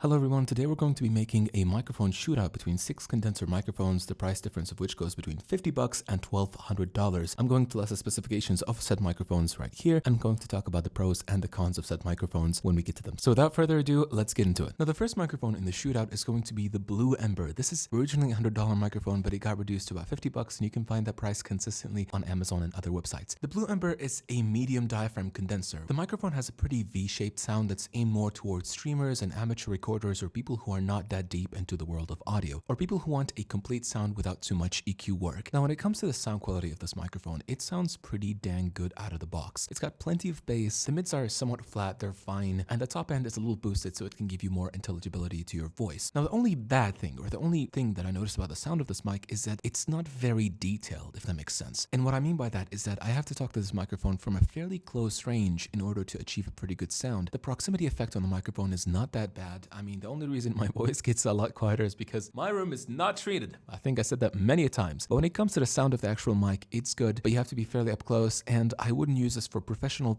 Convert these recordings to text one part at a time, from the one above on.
Hello everyone, today we're going to be making a microphone shootout between 6 condenser microphones, the price difference of which goes between $50 and $1,200. I'm going to list the specifications of said microphones right here. I'm going to talk about the pros and the cons of said microphones when we get to them. So without further ado, let's get into it. Now the first microphone in the shootout is going to be the Blue Ember. This is originally a $100 microphone, but it got reduced to about $50 and you can find that price consistently on Amazon and other websites. The Blue Ember is a medium diaphragm condenser. The microphone has a pretty V-shaped sound that's aimed more towards streamers and amateur recorders or people who are not that deep into the world of audio, or people who want a complete sound without too much EQ work. Now when it comes to the sound quality of this microphone, it sounds pretty dang good out of the box. It's got plenty of bass, the mids are somewhat flat, they're fine, and the top end is a little boosted so it can give you more intelligibility to your voice. Now the only bad thing, or the only thing that I noticed about the sound of this mic is that it's not very detailed, if that makes sense. And what I mean by that is that I have to talk to this microphone from a fairly close range in order to achieve a pretty good sound. The proximity effect on the microphone is not that bad. I mean, the only reason my voice gets a lot quieter is because my room is not treated. I think I said that many a times. But when it comes to the sound of the actual mic, it's good, but you have to be fairly up close, and I wouldn't use this for professional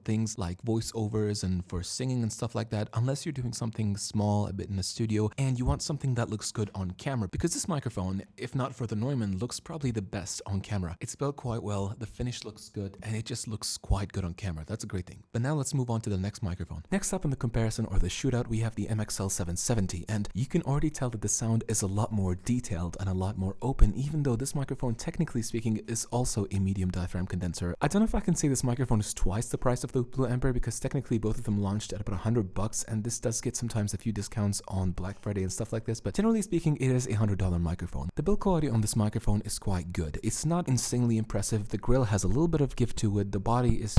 things like voiceovers and for singing and stuff like that, unless you're doing something small, a bit in the studio, and you want something that looks good on camera. Because this microphone, if not for the Neumann, looks probably the best on camera. It's built quite well, the finish looks good, and it just looks quite good on camera. That's a great thing. But now let's move on to the next microphone. Next up in the comparison or the shootout, we have the MXL770, and you can already tell that the sound is a lot more detailed and a lot more open, even though this microphone, technically speaking, is also a medium diaphragm condenser. I don't know if I can say this microphone is twice the price of the Blue Ember, because technically both of them launched at about $100, and this does get sometimes a few discounts on Black Friday and stuff like this, but generally speaking, it is a $100 microphone. The build quality on this microphone is quite good. It's not insanely impressive. The grill has a little bit of give to it. The body is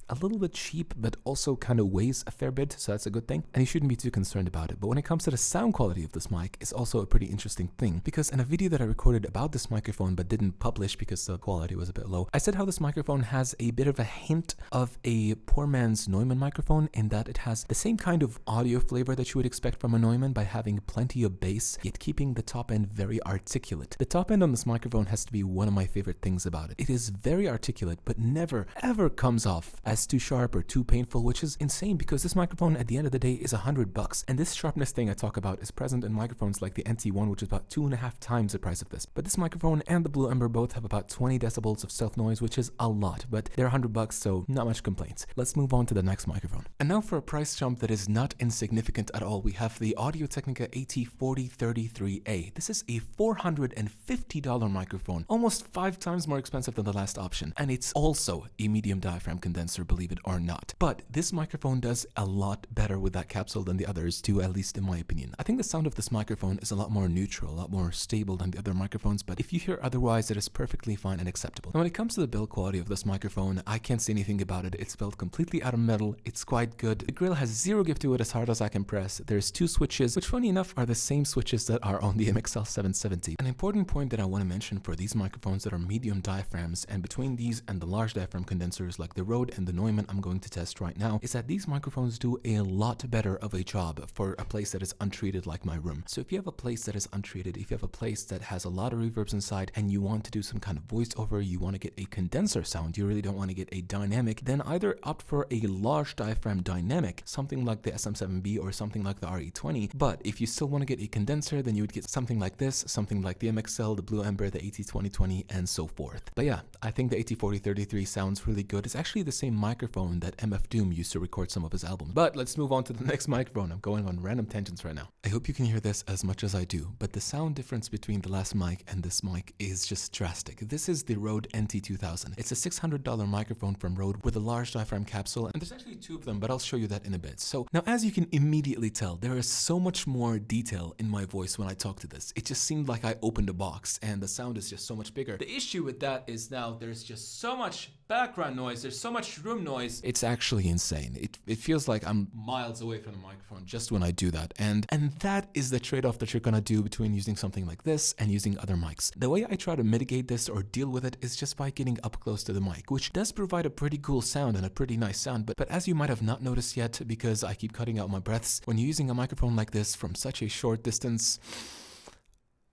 a little bit cheap, but also kind of weighs a fair bit, so that's a good thing, and you shouldn't be too concerned about it. But when it comes to the sound quality of this mic, it's also a pretty interesting thing, because in a video that I recorded about this microphone but didn't publish because the quality was a bit low, I said how this microphone has a bit of a hint of a poor man's Neumann microphone, in that it has the same kind of audio flavor that you would expect from a Neumann by having plenty of bass, yet keeping the top end very articulate. The top end on this microphone has to be one of my favorite things about it. It is very articulate, but never ever comes off as too sharp or too painful, which is insane because this microphone at the end of the day is $100, and this sharpness thing I talk about is present in microphones like the NT1, which is about 2.5 times the price of this. But this microphone and the Blue Ember both have about 20 decibels of self noise, which is a lot, but they're $100, so not much complaints. Let's move on to the next microphone. And now for a price jump that is not insignificant at all, we have the Audio-Technica AT4033A. This is a $450 microphone, almost 5 times more expensive than the last option, and it's also a medium diaphragm condenser, believe it or not. But this microphone does a lot better with that capsule than the others do, at least in my opinion. I think the sound of this microphone is a lot more neutral, a lot more stable than the other microphones, but if you hear otherwise, it is perfectly fine and acceptable. Now when it comes to the build quality of this microphone, I can't say anything about it. It's built completely out of metal, it's quite good. The grill has zero give to it as hard as I can press. There's 2 switches, which funny enough are the same switches that are on the MXL770. An important point that I want to mention for these microphones that are medium diaphragms, and between these and the large diaphragm condensers like the Rode and the Neumann I'm going to test right now, is that these microphones do a lot better of a job for a place that is untreated like my room. So if you have a place that is untreated, if you have a place that has a lot of reverbs inside and you want to do some kind of voiceover, you want to get a condenser sound, you really don't want to get a dynamic, then either opt for a large diaphragm dynamic, something like the SM7B or something like the RE20. But if you still want to get a condenser, then you would get something like this, something like the MXL, the Blue Ember, the AT2020, and so forth. But yeah, I think the AT4033 sounds really good. It's actually the same microphone that MF Doom used to record some of his albums. But let's move on to the next microphone. I'm going on random tangents right now. I hope you can hear this as much as I do, but the sound difference between the last mic and this mic is just drastic. This is the Rode NT2000. It's a $600 microphone from Rode with a large diaphragm capsule, and there's actually 2 of them, but I'll show you that in a bit. So now, as you can immediately tell, there is so much more detail in my voice when I talk to this. It just seemed like I opened a box and the sound is just so much bigger. The issue with that is now there's just so much background noise, there's so much room noise. It's actually insane. It feels like I'm miles away from the microphone just when I do that, and that is the trade-off that you're gonna do between using something like this and using other mics. The way I try to mitigate this or deal with it is just by getting up close to the mic, which does provide a pretty cool sound and a pretty nice sound, but as you might have not noticed yet, because I keep cutting out my breaths, when you're using a microphone like this from such a short distance,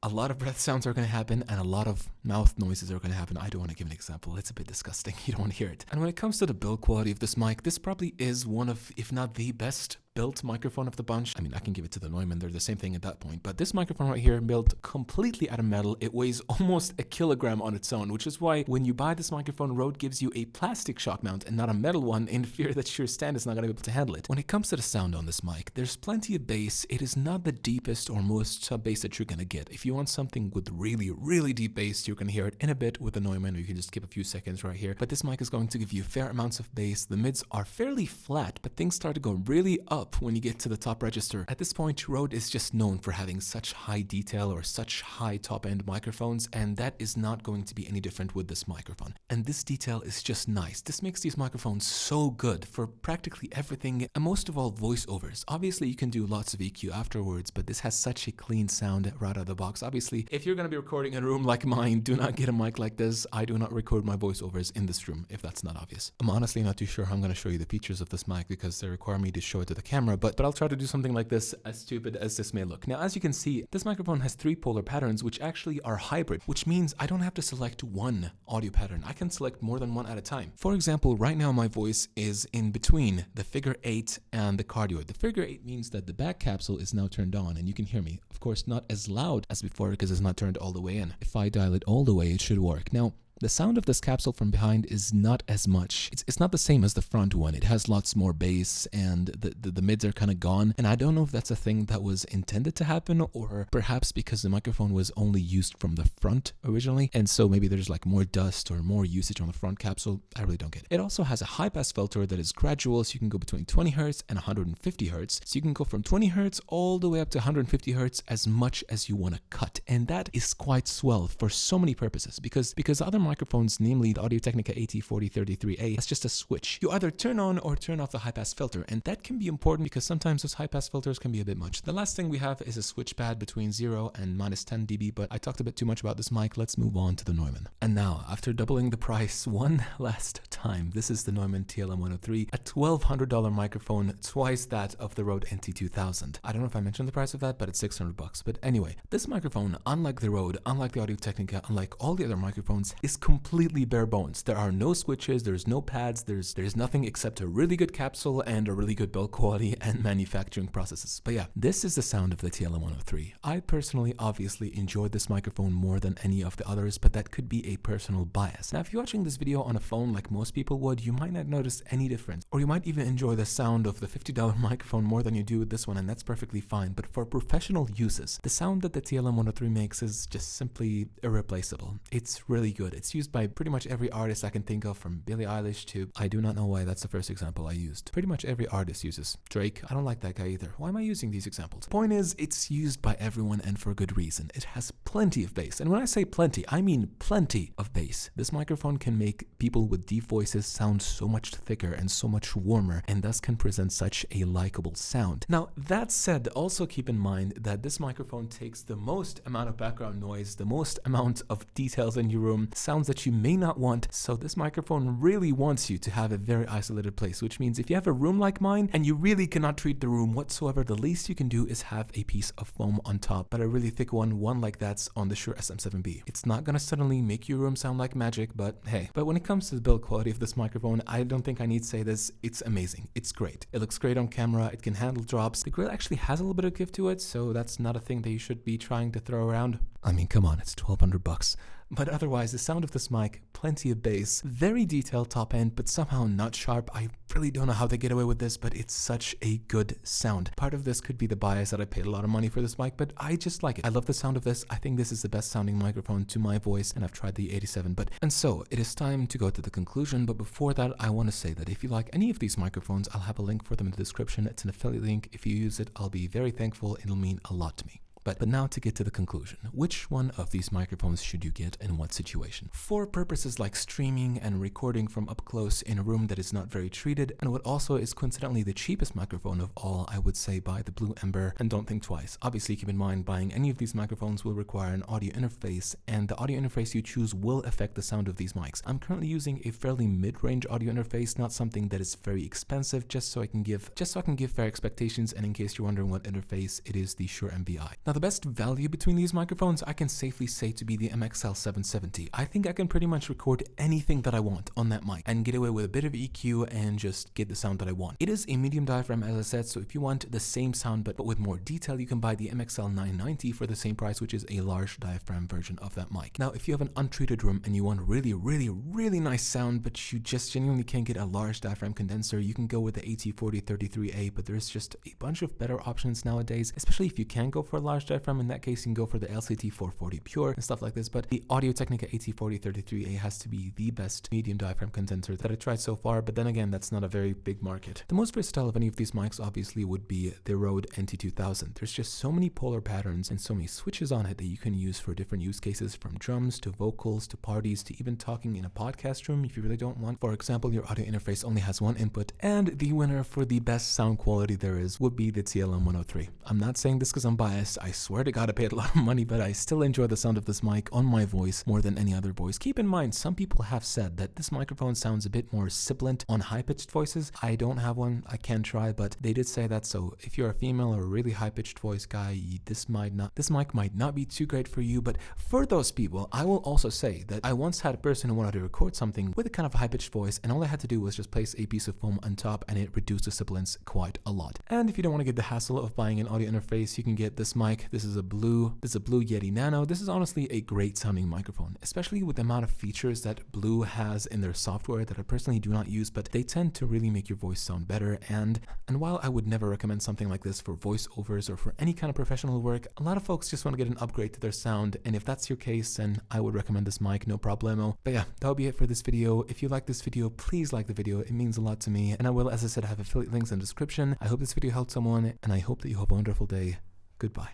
a lot of breath sounds are going to happen and a lot of mouth noises are going to happen. I don't want to give an example. It's a bit disgusting. You don't want to hear it. And when it comes to the build quality of this mic, this probably is one of, if not the best built microphone of the bunch. I mean, I can give it to the Neumann. They're the same thing at that point. But this microphone right here, built completely out of metal. It weighs almost a kilogram on its own, which is why when you buy this microphone, Rode gives you a plastic shock mount and not a metal one in fear that your stand is not going to be able to handle it. When it comes to the sound on this mic, there's plenty of bass. It is not the deepest or most bass that you're going to get. If you want something with really, really deep bass, you're going to hear it in a bit with the Neumann, or you can just skip a few seconds right here. But this mic is going to give you fair amounts of bass. The mids are fairly flat, but things start to go really up when you get to the top register. At this point, Rode is just known for having such high detail or such high top-end microphones, and that is not going to be any different with this microphone. And this detail is just nice. This makes these microphones so good for practically everything, and most of all, voiceovers. Obviously, you can do lots of EQ afterwards, but this has such a clean sound right out of the box. Obviously, if you're going to be recording in a room like mine, do not get a mic like this. I do not record my voiceovers in this room, if that's not obvious. I'm honestly not too sure how I'm going to show you the features of this mic because they require me to show it to the camera, but I'll try to do something like this, as stupid as this may look. Now, as you can see, this microphone has 3 polar patterns, which actually are hybrid, which means I don't have to select one audio pattern. I can select more than one at a time. For example, right now my voice is in between the figure 8 and the cardioid. The figure 8 means that the back capsule is now turned on and you can hear me. Of course, not as loud as before because it's not turned all the way in. If I dial it all the way, it should work. Now, the sound of this capsule from behind is not as much. It's not the same as the front one. It has lots more bass and the mids are kind of gone. And I don't know if that's a thing that was intended to happen or perhaps because the microphone was only used from the front originally. And so maybe there's like more dust or more usage on the front capsule. I really don't get it. It also has a high pass filter that is gradual. So you can go between 20 Hertz and 150 Hertz. So you can go from 20 Hertz all the way up to 150 Hertz as much as you want to cut. And that is quite swell for so many purposes because other microphones, namely the Audio-Technica AT4033A, that's just a switch. You either turn on or turn off the high-pass filter, and that can be important because sometimes those high-pass filters can be a bit much. The last thing we have is a switch pad between 0 and -10 dB, but I talked a bit too much about this mic. Let's move on to the Neumann. And now, after doubling the price one last time, this is the Neumann TLM103, a $1,200 microphone, twice that of the Rode NT2000. I don't know if I mentioned the price of that, but it's $600. But anyway, this microphone, unlike the Rode, unlike the Audio-Technica, unlike all the other microphones, is completely bare bones. There are no switches, there's no pads, there's nothing except a really good capsule and a really good build quality and manufacturing processes. But yeah, this is the sound of the TLM103. I personally obviously enjoyed this microphone more than any of the others, but that could be a personal bias. Now, if you're watching this video on a phone like most people would, you might not notice any difference, or you might even enjoy the sound of the $50 microphone more than you do with this one, and that's perfectly fine. But for professional uses, the sound that the TLM103 makes is just simply irreplaceable. It's really good. It's used by pretty much every artist I can think of, from Billie Eilish to, I do not know why that's the first example I used. Pretty much every artist uses. Drake, I don't like that guy either. Why am I using these examples? Point is, it's used by everyone and for good reason. It has plenty of bass. And when I say plenty, I mean plenty of bass. This microphone can make people with deep voices sound so much thicker and so much warmer, and thus can present such a likable sound. Now, that said, also keep in mind that this microphone takes the most amount of background noise, the most amount of details in your room, sounds that you may not want. So this microphone really wants you to have a very isolated place, which means if you have a room like mine and you really cannot treat the room whatsoever, the least you can do is have a piece of foam on top, but a really thick one like that's on the Shure SM7B. It's not gonna suddenly make your room sound like magic, but hey. But when it comes to the build quality of this microphone, I don't think I need to say this. It's amazing. It's great. It looks great on camera. It can handle drops. The grill actually has a little bit of give to it, so that's not a thing that you should be trying to throw around. I mean, come on, it's $1,200. But otherwise, the sound of this mic, plenty of bass, very detailed top end, but somehow not sharp. I really don't know how they get away with this, but it's such a good sound. Part of this could be the bias that I paid a lot of money for this mic, but I just like it. I love the sound of this. I think this is the best sounding microphone to my voice, and I've tried the 87. And so it is time to go to the conclusion. But before that, I want to say that if you like any of these microphones, I'll have a link for them in the description. It's an affiliate link. If you use it, I'll be very thankful. It'll mean a lot to me. But now to get to the conclusion. Which one of these microphones should you get in what situation? For purposes like streaming and recording from up close in a room that is not very treated, and what also is coincidentally the cheapest microphone of all, I would say buy the blue Ember and don't think twice. Obviously keep in mind buying any of these microphones will require an audio interface, and the audio interface you choose will affect the sound of these mics. I'm currently using a fairly mid-range audio interface, not something that is very expensive, just so I can give fair expectations, and in case you're wondering what interface, it is the Shure MVI. Now Now the best value between these microphones I can safely say to be the MXL770. I think I can pretty much record anything that I want on that mic and get away with a bit of EQ and just get the sound that I want. It is a medium diaphragm, as I said, so if you want the same sound but with more detail, you can buy the MXL990 for the same price, which is a large diaphragm version of that mic. Now if you have an untreated room and you want really nice sound but you just genuinely can't get a large diaphragm condenser, you can go with the AT4033A, but there's just a bunch of better options nowadays, especially if you can go for a large diaphragm. In that case, you can go for the LCT440 Pure and stuff like this, but the Audio-Technica AT4033A has to be the best medium diaphragm condenser that I tried so far, but then again, that's not a very big market. The most versatile of any of these mics obviously would be the Rode NT2000. There's just so many polar patterns and so many switches on it that you can use for different use cases, from drums to vocals to parties to even talking in a podcast room if you really don't want. For example, your audio interface only has one input, and the winner for the best sound quality there is would be the TLM103. I'm not saying this because I'm biased. I swear to God I paid a lot of money, but I still enjoy the sound of this mic on my voice more than any other voice. Keep in mind, some people have said that this microphone sounds a bit more sibilant on high-pitched voices. I don't have one. I can try, but they did say that, so if you're a female or a really high-pitched voice guy, this mic might not be too great for you. But for those people, I will also say that I once had a person who wanted to record something with a kind of high-pitched voice, and all I had to do was just place a piece of foam on top and it reduced the sibilance quite a lot. And if you don't want to get the hassle of buying an audio interface, you can get this mic. This is a blue Yeti Nano. This is honestly a great sounding microphone, especially with the amount of features that Blue has in their software that I personally do not use, but they tend to really make your voice sound better. And while I would never recommend something like this for voiceovers or for any kind of professional work, a lot of folks just want to get an upgrade to their sound, and if that's your case, then I would recommend this mic, no problemo. But yeah, that'll be it for this video. If you like this video, please like the video. It means a lot to me, and I will, as I said, have affiliate links in the description. I hope this video helped someone, and I hope that you have a wonderful day. Goodbye.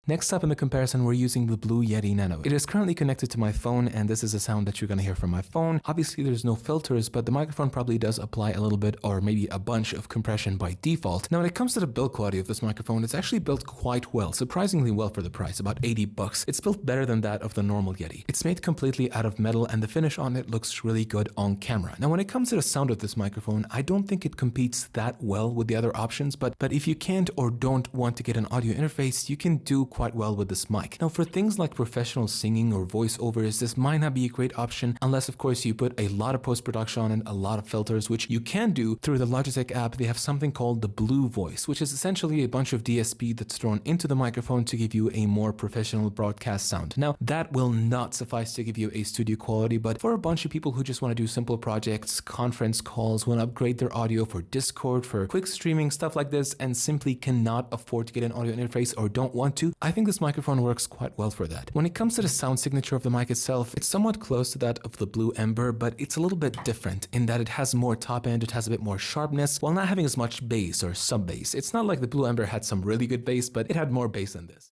Next up in the comparison, we're using the Blue Yeti Nano. It is currently connected to my phone, and this is a sound that you're going to hear from my phone. Obviously, there's no filters, but the microphone probably does apply a little bit or maybe a bunch of compression by default. Now, when it comes to the build quality of this microphone, it's actually built quite well, surprisingly well for the price, about 80 bucks. It's built better than that of the normal Yeti. It's made completely out of metal, and the finish on it looks really good on camera. Now, when it comes to the sound of this microphone, I don't think it competes that well with the other options, but if you can't or don't want to get an audio interface, you can do quite well with this mic. Now, for things like professional singing or voiceovers, this might not be a great option unless, of course, you put a lot of post-production on it, a lot of filters, which you can do through the Logitech app. They have something called the Blue Voice, which is essentially a bunch of DSP that's thrown into the microphone to give you a more professional broadcast sound. Now, that will not suffice to give you a studio quality, but for a bunch of people who just want to do simple projects, conference calls, want to upgrade their audio for Discord, for quick streaming, stuff like this, and simply cannot afford to get an audio interface or don't want to, I think this microphone works quite well for that. When it comes to the sound signature of the mic itself, it's somewhat close to that of the Blue Ember, but it's a little bit different in that it has more top end, it has a bit more sharpness, while not having as much bass or sub bass. It's not like the Blue Ember had some really good bass, but it had more bass than this.